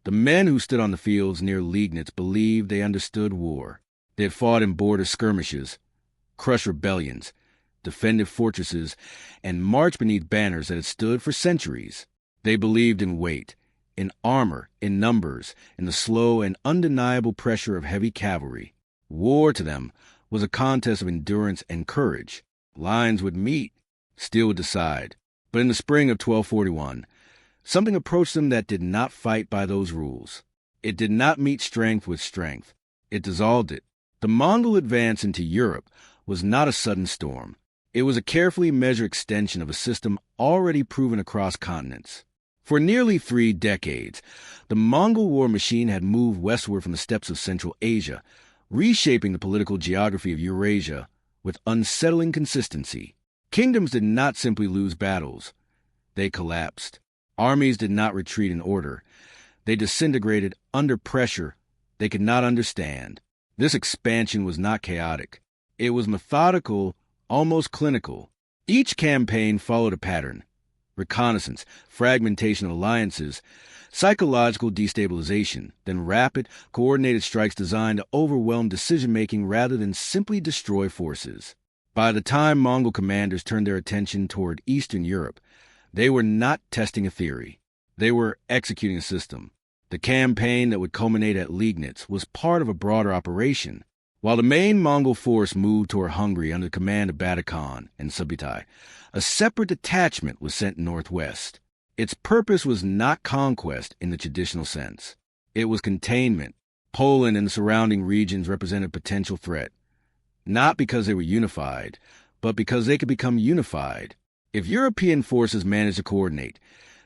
The men who stood on the fields near Liegnitz believed they understood war. They had fought in border skirmishes, crushed rebellions, defended fortresses, and marched beneath banners that had stood for centuries. They believed in weight, in armor, in numbers, in the slow and undeniable pressure of heavy cavalry. War to them was a contest of endurance and courage. Lines would meet, steel would decide. But in the spring of 1241, something approached them that did not fight by those rules. It did not meet strength with strength. It dissolved it. The Mongol advance into Europe was not a sudden storm. It was a carefully measured extension of a system already proven across continents. For nearly 3 decades, the Mongol war machine had moved westward from the steppes of Central Asia, reshaping the political geography of Eurasia with unsettling consistency. Kingdoms did not simply lose battles. They collapsed. Armies did not retreat in order. They disintegrated under pressure they could not understand. This expansion was not chaotic. It was methodical, almost clinical. Each campaign followed a pattern: reconnaissance, fragmentation of alliances, psychological destabilization, then rapid, coordinated strikes designed to overwhelm decision-making rather than simply destroy forces. By the time Mongol commanders turned their attention toward Eastern Europe, they were not testing a theory. They were executing a system. The campaign that would culminate at Liegnitz was part of a broader operation. While the main Mongol force moved toward Hungary under the command of Battle Khan and Subutai, a separate detachment was sent northwest. Its purpose was not conquest in the traditional sense. It was containment. Poland and the surrounding regions represented a potential threat, not because they were unified, but because they could become unified. If European forces managed to coordinate,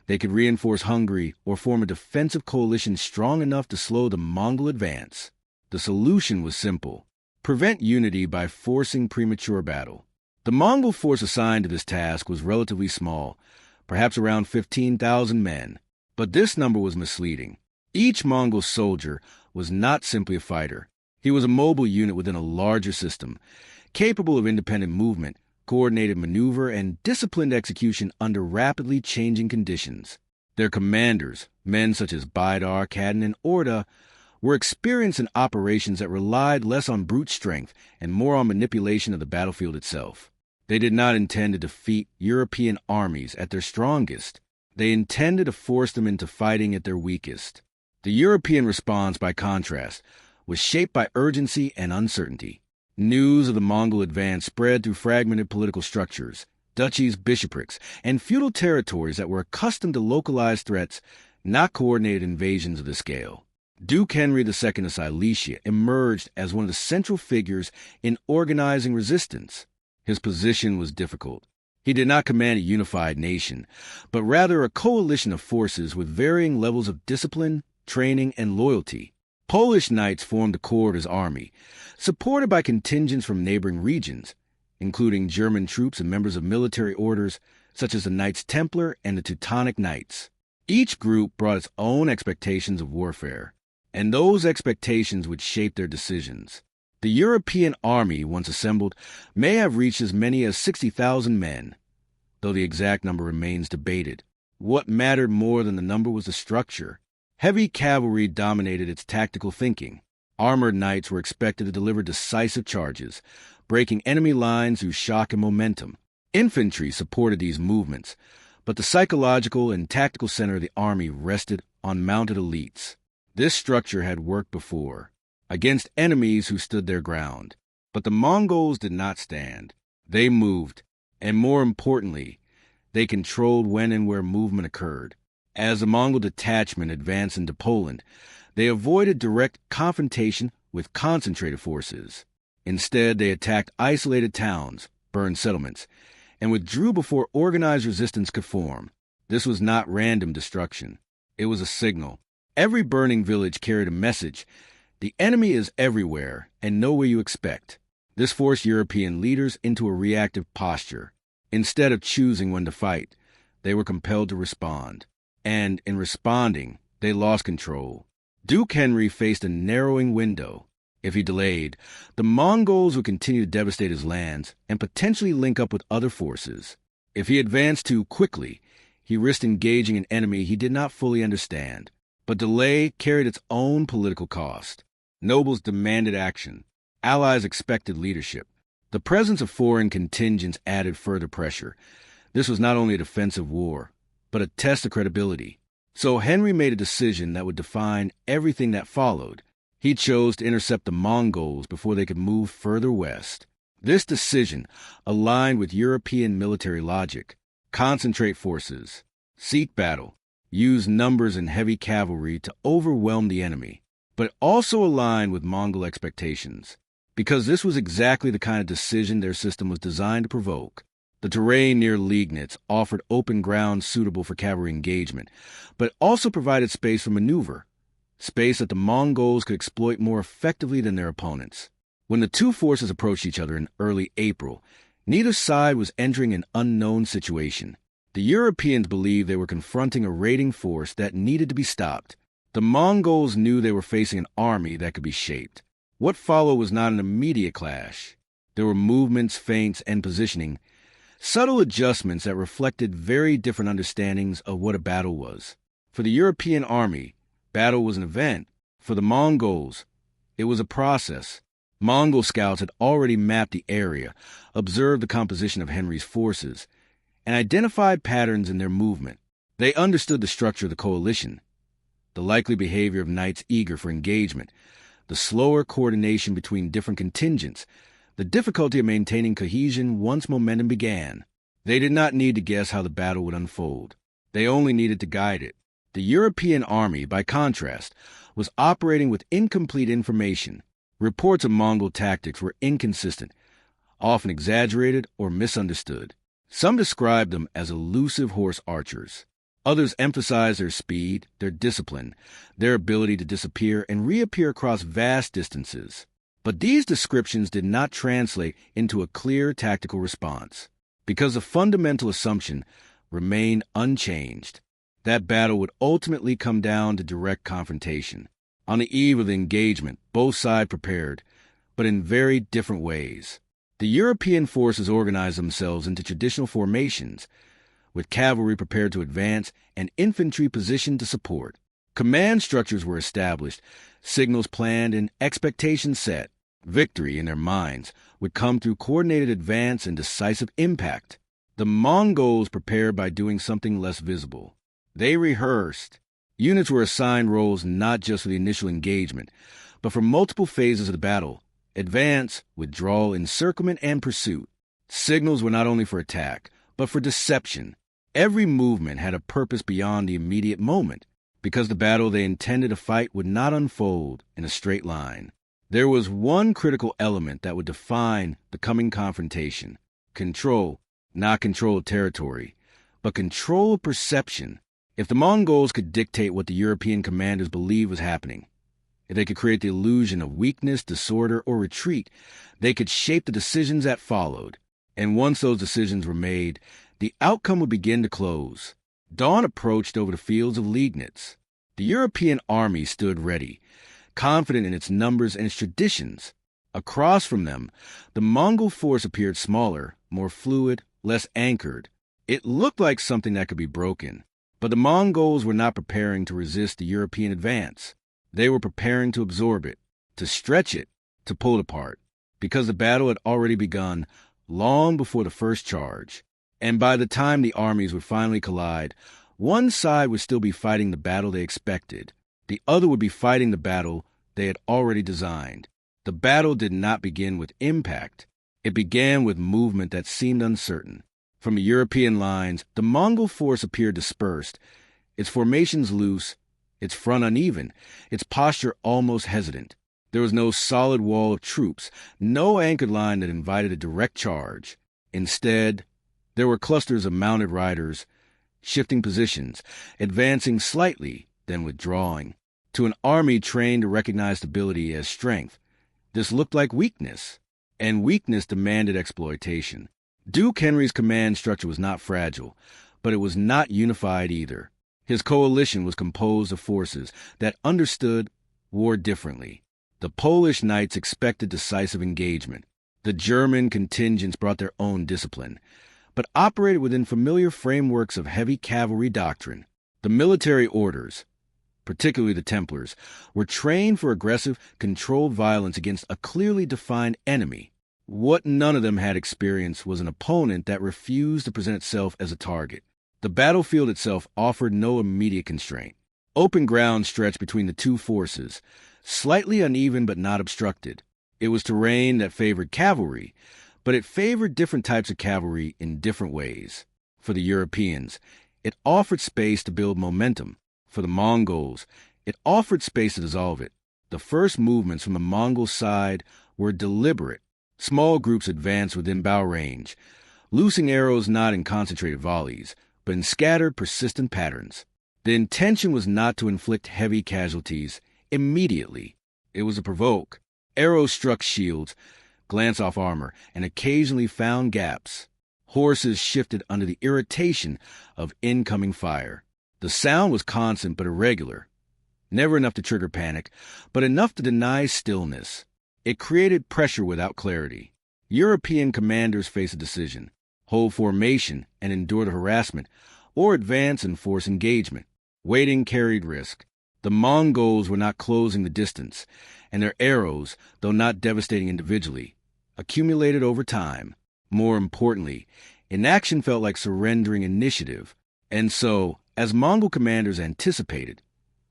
they could reinforce Hungary or form a defensive coalition strong enough to slow the Mongol advance. The solution was simple: prevent unity by forcing premature battle. The Mongol force assigned to this task was relatively small, perhaps around 15,000 men. But this number was misleading. Each Mongol soldier was not simply a fighter. He was a mobile unit within a larger system, capable of independent movement, coordinated maneuver, and disciplined execution under rapidly changing conditions. Their commanders, men such as Baidar, Kadin, and Orda, were experienced in operations that relied less on brute strength and more on manipulation of the battlefield itself. They did not intend to defeat European armies at their strongest. They intended to force them into fighting at their weakest. The European response, by contrast, was shaped by urgency and uncertainty. News of the Mongol advance spread through fragmented political structures, duchies, bishoprics, and feudal territories that were accustomed to localized threats, not coordinated invasions of this scale. Duke Henry II of Silesia emerged as one of the central figures in organizing resistance. His position was difficult. He did not command a unified nation, but rather a coalition of forces with varying levels of discipline, training, and loyalty. Polish knights formed the core of his army, supported by contingents from neighboring regions, including German troops and members of military orders such as the Knights Templar and the Teutonic Knights. Each group brought its own expectations of warfare, and those expectations would shape their decisions. The European army, once assembled, may have reached as many as 60,000 men, though the exact number remains debated. What mattered more than the number was the structure. Heavy cavalry dominated its tactical thinking. Armored knights were expected to deliver decisive charges, breaking enemy lines through shock and momentum. Infantry supported these movements, but the psychological and tactical center of the army rested on mounted elites. This structure had worked before, against enemies who stood their ground. But the Mongols did not stand. They moved, and more importantly, they controlled when and where movement occurred. As the Mongol detachment advanced into Poland, they avoided direct confrontation with concentrated forces. Instead, they attacked isolated towns, burned settlements, and withdrew before organized resistance could form. This was not random destruction. It was a signal. Every burning village carried a message: the enemy is everywhere and nowhere you expect. This forced European leaders into a reactive posture. Instead of choosing when to fight, they were compelled to respond. And in responding, they lost control. Duke Henry faced a narrowing window. If he delayed, the Mongols would continue to devastate his lands and potentially link up with other forces. If he advanced too quickly, he risked engaging an enemy he did not fully understand. But delay carried its own political cost. Nobles demanded action. Allies expected leadership. The presence of foreign contingents added further pressure. This was not only a defensive war, but a test of credibility. So Henry made a decision that would define everything that followed. He chose to intercept the Mongols before they could move further west. This decision aligned with European military logic. Concentrate forces, seek battle, use numbers and heavy cavalry to overwhelm the enemy, but also aligned with Mongol expectations, because this was exactly the kind of decision their system was designed to provoke. The terrain near Liegnitz offered open ground suitable for cavalry engagement, but also provided space for maneuver, space that the Mongols could exploit more effectively than their opponents. When the two forces approached each other in early April, neither side was entering an unknown situation. The Europeans believed they were confronting a raiding force that needed to be stopped. The Mongols knew they were facing an army that could be shaped. What followed was not an immediate clash. There were movements, feints, and positioning, subtle adjustments that reflected very different understandings of what a battle was. For the European army, battle was an event. For the Mongols, it was a process. Mongol scouts had already mapped the area, observed the composition of Henry's forces, and identified patterns in their movement. They understood the structure of the coalition, the likely behavior of knights eager for engagement, the slower coordination between different contingents, the difficulty of maintaining cohesion once momentum began. They did not need to guess how the battle would unfold. They only needed to guide it. The European army, by contrast, was operating with incomplete information. Reports of Mongol tactics were inconsistent, often exaggerated or misunderstood. Some described them as elusive horse archers. Others emphasized their speed, their discipline, their ability to disappear and reappear across vast distances. But these descriptions did not translate into a clear tactical response, because the fundamental assumption remained unchanged. That battle would ultimately come down to direct confrontation. On the eve of the engagement, both sides prepared, but in very different ways. The European forces organized themselves into traditional formations, with cavalry prepared to advance and infantry positioned to support. Command structures were established, signals planned, and expectations set. Victory, in their minds, would come through coordinated advance and decisive impact. The Mongols prepared by doing something less visible. They rehearsed. Units were assigned roles not just for the initial engagement, but for multiple phases of the battle: advance, withdrawal, encirclement, and pursuit. Signals were not only for attack, but for deception. Every movement had a purpose beyond the immediate moment, because the battle they intended to fight would not unfold in a straight line. There was one critical element that would define the coming confrontation: control, not control of territory, but control of perception. If the Mongols could dictate what the European commanders believed was happening, if they could create the illusion of weakness, disorder, or retreat, they could shape the decisions that followed. And once those decisions were made, the outcome would begin to close. Dawn approached over the fields of Liegnitz. The European army stood ready, confident in its numbers and its traditions. Across from them, the Mongol force appeared smaller, more fluid, less anchored. It looked like something that could be broken. But the Mongols were not preparing to resist the European advance. They were preparing to absorb it, to stretch it, to pull it apart, because the battle had already begun long before the first charge. And by the time the armies would finally collide, one side would still be fighting the battle they expected. The other would be fighting the battle they had already designed. The battle did not begin with impact. It began with movement that seemed uncertain. From the European lines, the Mongol force appeared dispersed, its formations loose, its front uneven, its posture almost hesitant. There was no solid wall of troops, no anchored line that invited a direct charge. Instead, there were clusters of mounted riders, shifting positions, advancing slightly, then withdrawing. To an army trained to recognize stability as strength, this looked like weakness, and weakness demanded exploitation. Duke Henry's command structure was not fragile, but it was not unified either. His coalition was composed of forces that understood war differently. The Polish knights expected decisive engagement. The German contingents brought their own discipline, but operated within familiar frameworks of heavy cavalry doctrine. The military orders, particularly the Templars, were trained for aggressive, controlled violence against a clearly defined enemy. What none of them had experienced was an opponent that refused to present itself as a target. The battlefield itself offered no immediate constraint. Open ground stretched between the two forces, slightly uneven but not obstructed. It was terrain that favored cavalry, but it favored different types of cavalry in different ways. For the Europeans, it offered space to build momentum. For the Mongols, it offered space to dissolve it. The first movements from the Mongol side were deliberate. Small groups advanced within bow range, loosing arrows not in concentrated volleys, but in scattered, persistent patterns. The intention was not to inflict heavy casualties immediately. It was to provoke. Arrows struck shields, glanced off armor, and occasionally found gaps. Horses shifted under the irritation of incoming fire. The sound was constant but irregular. Never enough to trigger panic, but enough to deny stillness. It created pressure without clarity. European commanders faced a decision: hold formation and endure the harassment, or advance and force engagement. Waiting carried risk. The Mongols were not closing the distance, and their arrows, though not devastating individually, accumulated over time. More importantly, inaction felt like surrendering initiative. And so, as Mongol commanders anticipated,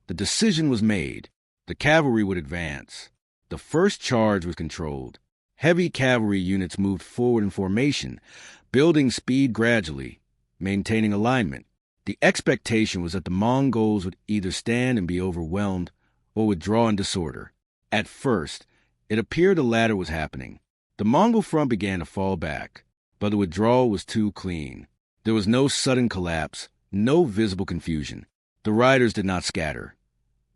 the decision was made. The cavalry would advance. The first charge was controlled. Heavy cavalry units moved forward in formation, building speed gradually, maintaining alignment. The expectation was that the Mongols would either stand and be overwhelmed or withdraw in disorder. At first, it appeared the latter was happening. The Mongol front began to fall back, but the withdrawal was too clean. There was no sudden collapse, no visible confusion. The riders did not scatter.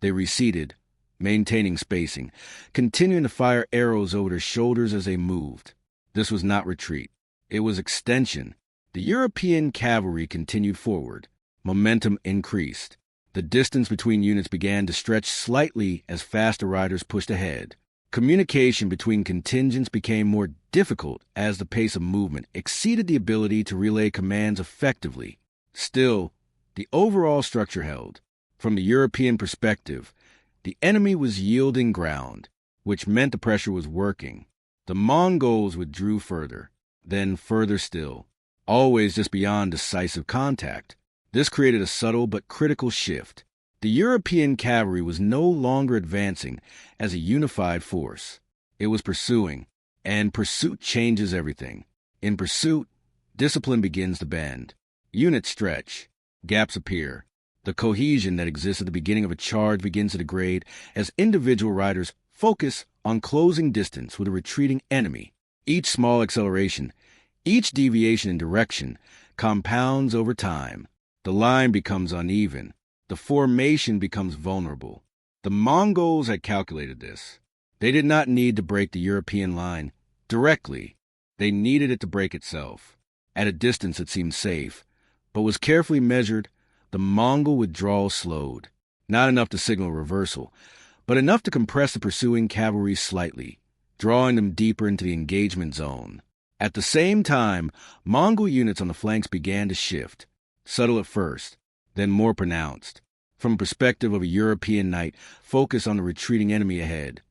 They receded, maintaining spacing, continuing to fire arrows over their shoulders as they moved. This was not retreat. It was extension. The European cavalry continued forward. Momentum increased. The distance between units began to stretch slightly as faster riders pushed ahead. Communication between contingents became more difficult as the pace of movement exceeded the ability to relay commands effectively. Still, the overall structure held. From the European perspective, the enemy was yielding ground, which meant the pressure was working. The Mongols withdrew further, then further still, always just beyond decisive contact. This created a subtle but critical shift. The European cavalry was no longer advancing as a unified force. It was pursuing, and pursuit changes everything. In pursuit, discipline begins to bend. Units stretch. Gaps appear. The cohesion that exists at the beginning of a charge begins to degrade as individual riders focus on closing distance with a retreating enemy. Each small acceleration, each deviation in direction, compounds over time. The line becomes uneven. The formation becomes vulnerable. The Mongols had calculated this. They did not need to break the European line directly. They needed it to break itself. At a distance it seemed safe, but was carefully measured. The Mongol withdrawal slowed, not enough to signal reversal, but enough to compress the pursuing cavalry slightly, drawing them deeper into the engagement zone. At the same time, Mongol units on the flanks began to shift, subtle at first, then more pronounced. From the perspective of a European knight focused on the retreating enemy ahead,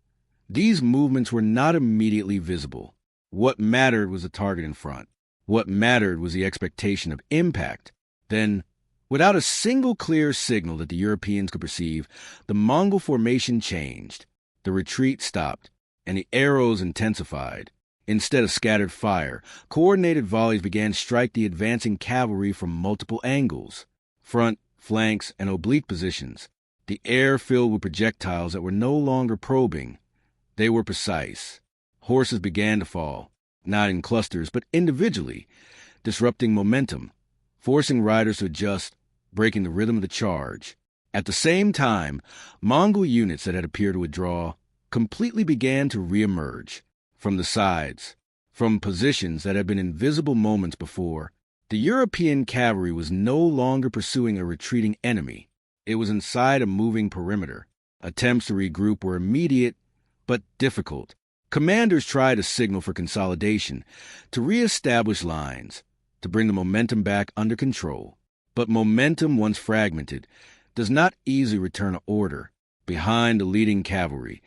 these movements were not immediately visible. What mattered was the target in front. What mattered was the expectation of impact. Then, without a single clear signal that the Europeans could perceive, the Mongol formation changed. The retreat stopped, and the arrows intensified. Instead of scattered fire, coordinated volleys began to strike the advancing cavalry from multiple angles, front, flanks, and oblique positions. The air filled with projectiles that were no longer probing. They were precise. Horses began to fall, not in clusters, but individually, disrupting momentum, forcing riders to adjust, breaking the rhythm of the charge. At the same time, Mongol units that had appeared to withdraw completely began to reemerge. From the sides, from positions that had been invisible moments before, the European cavalry was no longer pursuing a retreating enemy. It was inside a moving perimeter. Attempts to regroup were immediate, but difficult. Commanders tried to signal for consolidation, to reestablish lines, to bring the momentum back under control. But momentum, once fragmented, does not easily return an order. Behind the leading cavalry,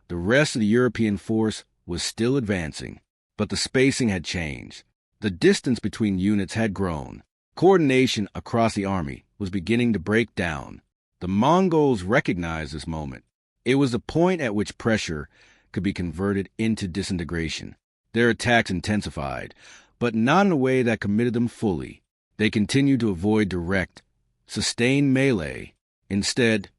the rest of the European force was still advancing, but the spacing had changed. The distance between units had grown. Coordination across the army was beginning to break down. The Mongols recognized this moment. It was the point at which pressure could be converted into disintegration. Their attacks intensified, but not in a way that committed them fully. They continued to avoid direct, sustained melee. Instead,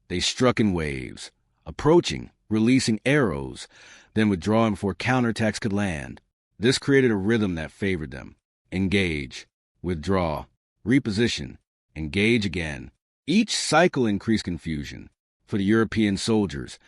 they struck in waves, approaching, releasing arrows, then withdrawing before counterattacks could land. This created a rhythm that favored them. Engage, withdraw, reposition, engage again. Each cycle increased confusion. For the European soldiers,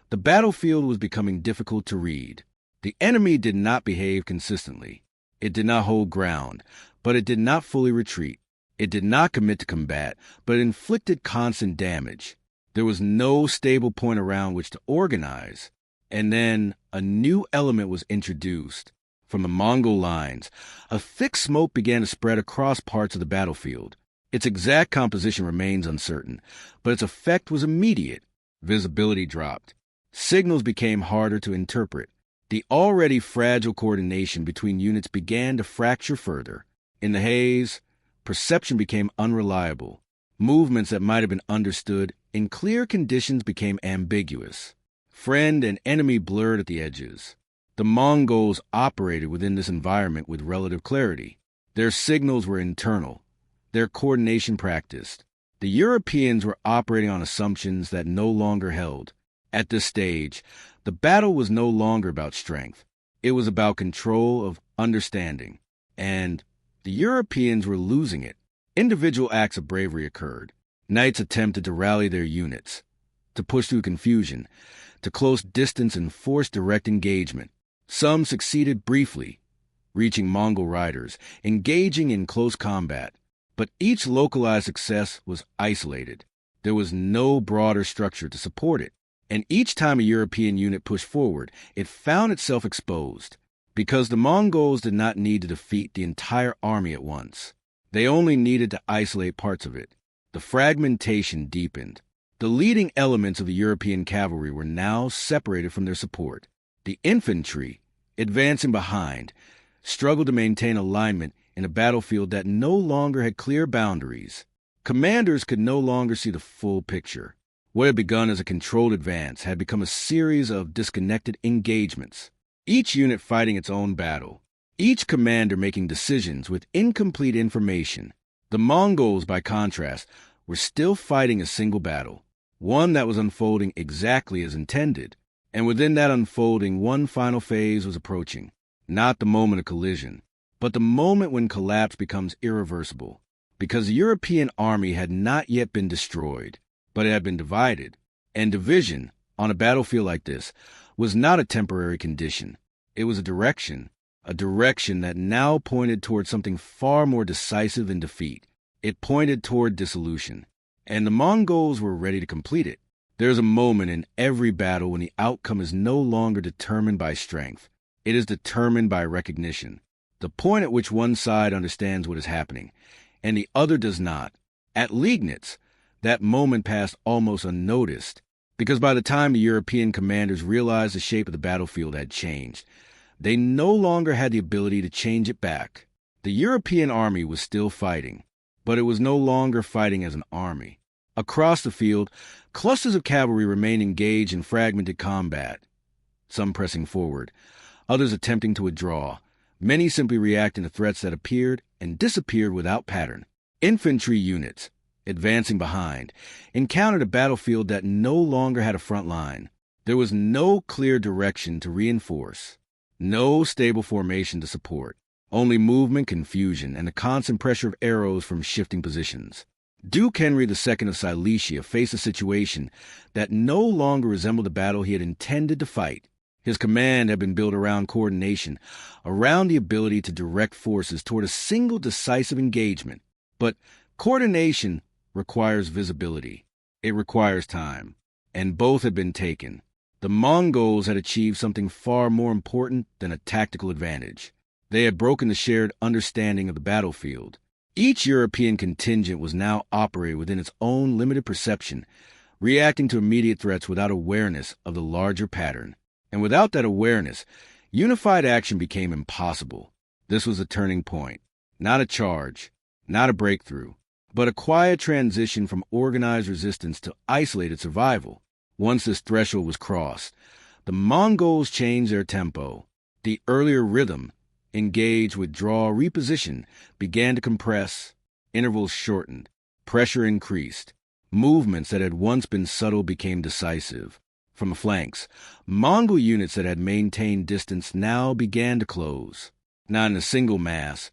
the battlefield was becoming difficult to read. The enemy did not behave consistently. It did not hold ground, but it did not fully retreat. It did not commit to combat, but it inflicted constant damage. There was no stable point around which to organize. And then a new element was introduced. From the Mongol lines, a thick smoke began to spread across parts of the battlefield. Its exact composition remains uncertain, but its effect was immediate. Visibility dropped. Signals became harder to interpret. The already fragile coordination between units began to fracture further. In the haze, perception became unreliable. Movements that might have been understood in clear conditions became ambiguous. Friend and enemy blurred at the edges. The Mongols operated within this environment with relative clarity. Their signals were internal, their coordination practiced. The Europeans were operating on assumptions that no longer held. At this stage, the battle was no longer about strength. It was about control of understanding. And the Europeans were losing it. Individual acts of bravery occurred. Knights attempted to rally their units, to push through confusion, to close distance and force direct engagement. Some succeeded briefly, reaching Mongol riders, engaging in close combat. But each localized success was isolated. There was no broader structure to support it. And each time a European unit pushed forward, it found itself exposed. Because the Mongols did not need to defeat the entire army at once. They only needed to isolate parts of it. The fragmentation deepened. The leading elements of the European cavalry were now separated from their support. The infantry, advancing behind, struggled to maintain alignment in a battlefield that no longer had clear boundaries. Commanders could no longer see the full picture. What had begun as a controlled advance had become a series of disconnected engagements, each unit fighting its own battle, each commander making decisions with incomplete information. The Mongols, by contrast, were still fighting a single battle, one that was unfolding exactly as intended. And within that unfolding, one final phase was approaching. Not the moment of collision, but the moment when collapse becomes irreversible. Because the European army had not yet been destroyed, but it had been divided. And division, on a battlefield like this, was not a temporary condition. It was a direction that now pointed toward something far more decisive than defeat. It pointed toward dissolution. And the Mongols were ready to complete it. There's a moment in every battle when the outcome is no longer determined by strength. It is determined by recognition. The point at which one side understands what is happening, and the other does not. At Liegnitz, that moment passed almost unnoticed, because by the time the European commanders realized the shape of the battlefield had changed, they no longer had the ability to change it back. The European army was still fighting, but it was no longer fighting as an army. Across the field, clusters of cavalry remained engaged in fragmented combat, some pressing forward, others attempting to withdraw, many simply reacting to threats that appeared and disappeared without pattern. Infantry units, advancing behind, encountered a battlefield that no longer had a front line. There was no clear direction to reinforce, no stable formation to support, only movement, confusion, and the constant pressure of arrows from shifting positions. Duke Henry II of Silesia faced a situation that no longer resembled the battle he had intended to fight. His command had been built around coordination, around the ability to direct forces toward a single decisive engagement. But coordination requires visibility. It requires time. And both had been taken. The Mongols had achieved something far more important than a tactical advantage. They had broken the shared understanding of the battlefield. Each European contingent was now operating within its own limited perception, reacting to immediate threats without awareness of the larger pattern. And without that awareness, unified action became impossible. This was a turning point, not a charge, not a breakthrough, but a quiet transition from organized resistance to isolated survival. Once this threshold was crossed, the Mongols changed their tempo. The earlier rhythm, engage, withdraw, reposition, began to compress. Intervals shortened. Pressure increased. Movements that had once been subtle became decisive. From the flanks, Mongol units that had maintained distance now began to close, not in a single mass,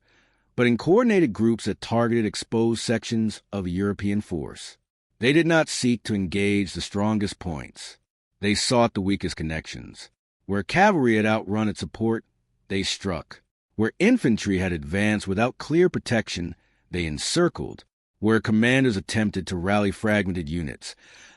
but in coordinated groups that targeted exposed sections of a European force. They did not seek to engage the strongest points. They sought the weakest connections. Where cavalry had outrun its support, they struck. Where infantry had advanced without clear protection, they encircled. Where commanders attempted to rally fragmented units,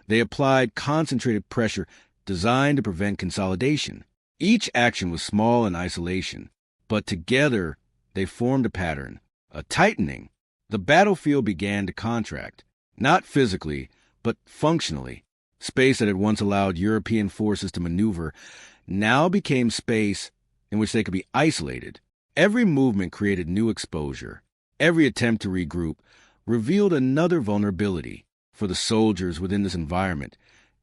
they applied concentrated pressure designed to prevent consolidation. Each action was small in isolation, but together they formed a pattern, a tightening. The battlefield began to contract, not physically, but functionally. Space that had once allowed European forces to maneuver now became space in which they could be isolated. Every movement created new exposure. Every attempt to regroup revealed another vulnerability. For the soldiers within this environment,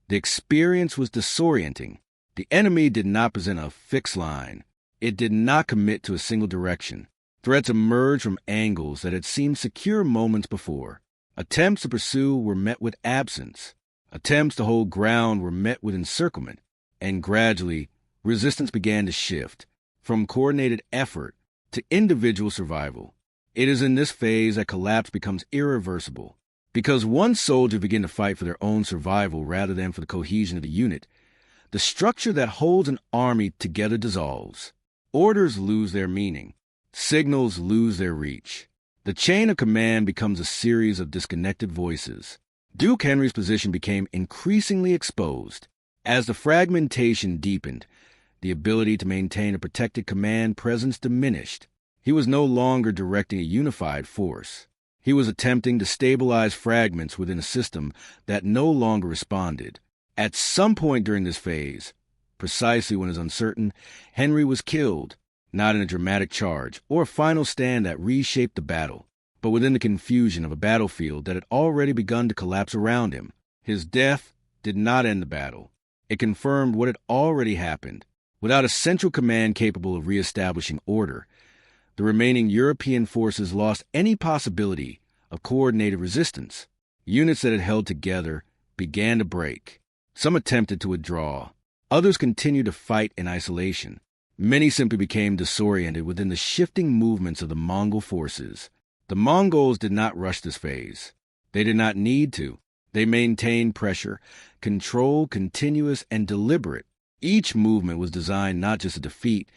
the experience was disorienting. The enemy did not present a fixed line. It did not commit to a single direction. Threats emerged from angles that had seemed secure moments before. Attempts to pursue were met with absence. Attempts to hold ground were met with encirclement. And gradually, resistance began to shift from coordinated effort to individual survival. It is in this phase that collapse becomes irreversible. Because one soldier began to fight for their own survival rather than for the cohesion of the unit, the structure that holds an army together dissolves. Orders lose their meaning. Signals lose their reach. The chain of command becomes a series of disconnected voices. Duke Henry's position became increasingly exposed. As the fragmentation deepened, the ability to maintain a protected command presence diminished. He was no longer directing a unified force. He was attempting to stabilize fragments within a system that no longer responded. At some point during this phase, precisely when it was uncertain, Henry was killed, not in a dramatic charge or a final stand that reshaped the battle, but within the confusion of a battlefield that had already begun to collapse around him. His death did not end the battle. It confirmed what had already happened. Without a central command capable of reestablishing order, the remaining European forces lost any possibility of coordinated resistance. Units that had held together began to break. Some attempted to withdraw. Others continued to fight in isolation. Many simply became disoriented within the shifting movements of the Mongol forces. The Mongols did not rush this phase. They did not need to. They maintained pressure, control continuous and deliberate. Each movement was designed not just to defeat,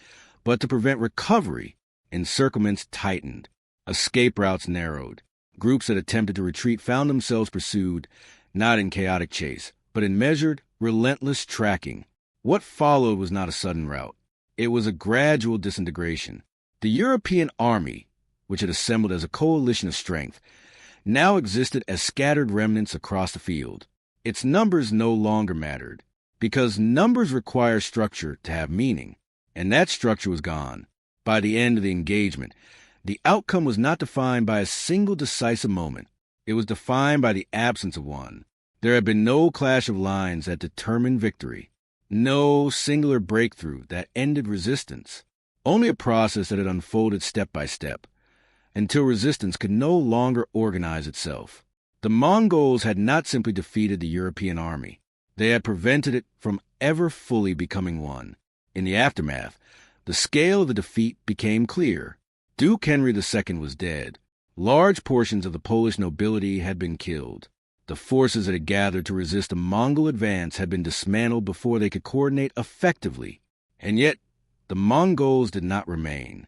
but to prevent recovery. Encirclements tightened. Escape routes narrowed. Groups that attempted to retreat found themselves pursued, not in chaotic chase, but in measured, relentless tracking. What followed was not a sudden rout. It was a gradual disintegration. The European army, which had assembled as a coalition of strength, now existed as scattered remnants across the field. Its numbers no longer mattered, because numbers require structure to have meaning, and that structure was gone. By the end of the engagement, the outcome was not defined by a single decisive moment. It was defined by the absence of one. There had been no clash of lines that determined victory, no singular breakthrough that ended resistance, only a process that had unfolded step by step, until resistance could no longer organize itself. The Mongols had not simply defeated the European army. They had prevented it from ever fully becoming one. In the aftermath, the scale of the defeat became clear. Duke Henry II was dead. Large portions of the Polish nobility had been killed. The forces that had gathered to resist the Mongol advance had been dismantled before they could coordinate effectively. And yet, the Mongols did not remain.